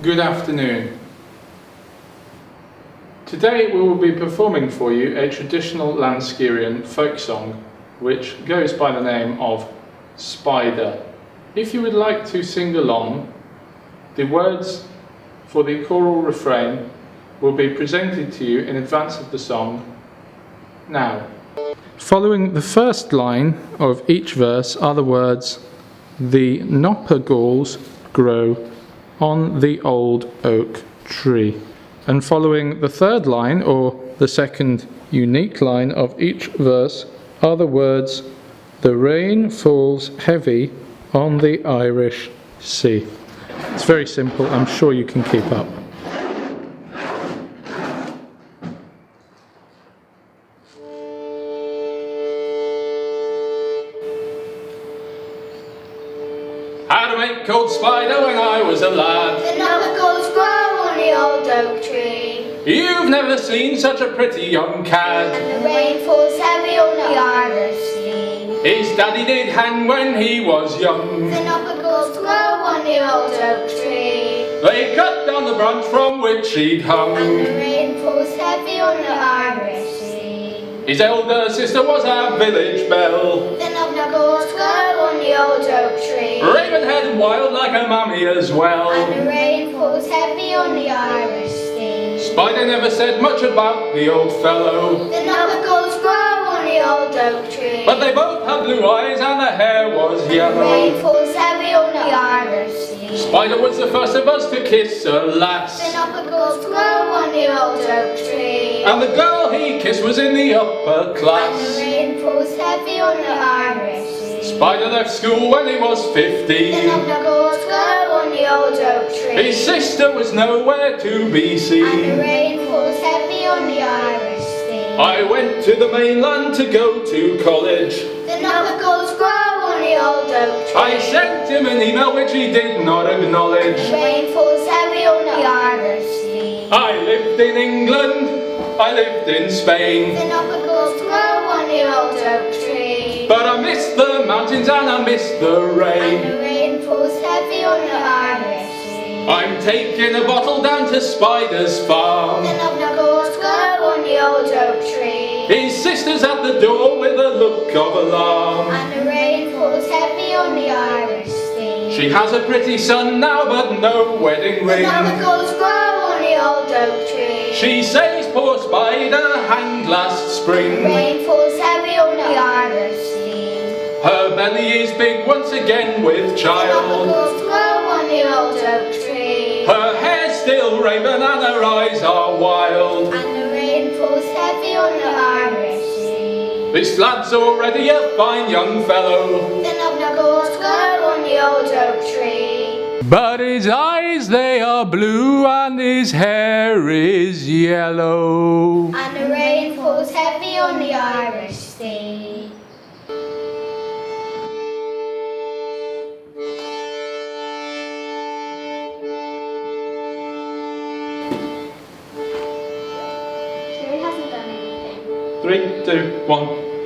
Good afternoon. Today we will be performing for you a traditional Lanskyrian folk song which goes by the name of Spider. If you would like to sing along, the words for the choral refrain will be presented to you in advance of the song now. Following the first line of each verse are the words, "The noppergauls grow on the old oak tree." And following the third line, or the second unique line of each verse, are the words, "The rain falls heavy on the Irish Sea." It's very simple, I'm sure you can keep up. Had a mate called Spider when I was a lad. The noppergauls grow on the old oak tree. You've never seen such a pretty young cad. And the rain falls heavy on the Irish Sea. His daddy did hang when he was young. The noppergauls grow on the old oak tree. They cut down the branch from which he'd hung. And the rain falls heavy on the Irish Sea. His elder sister was a village belle. The noppergauls grow on the old oak tree. Raven-haired and wild like a mummy as well. And the rain falls heavy on the Irish Sea. Spider never said much about the old fellow. The noppergauls grow on the old oak tree. But they both had blue eyes and their hair was The yellow. rain falls heavy on the Irish Sea. Spider was the first of us to kiss a lass. The noppergauls grow on the old oak tree. And the girl he kissed was in the upper And the class. rain falls heavy on the Irish Sea. Spider left school when he was The 15. noppergauls grow on the old oak tree. His sister was nowhere to be And the seen. rain falls heavy on the Irish Sea. I went to the mainland to go to college. The noppergauls grow on the old oak tree. I sent him an email which he did not acknowledge. The rain falls heavy on the Irish Sea. I lived in England, I lived in Spain. The noppergauls grow on the old oak tree. But I missed the mountains and I missed the And rain. the rain falls heavy on the Irish Sea. I'm taking a bottle down to Spider's farm. The noppergauls grow on the old oak tree. His sister's at the door with a look of alarm. And the rain falls heavy on the Irish Sea. She has a pretty son now but no wedding The ring. noppergauls grow on the old oak tree. She says poor Spider hanged last The spring. rain falls heavy on the Irish Sea. Her belly is big once again with The child. noppergauls grow on the old oak tree. Her hair's still raven and her eyes are wild. And the rain falls heavy on the Irish Sea. This lad's already a fine young fellow. The noppergauls grow on the old oak tree. But his eyes they are blue and his hair is yellow. And the rain falls heavy on the Irish Sea. He hasn't done anything. 3, 2, 1.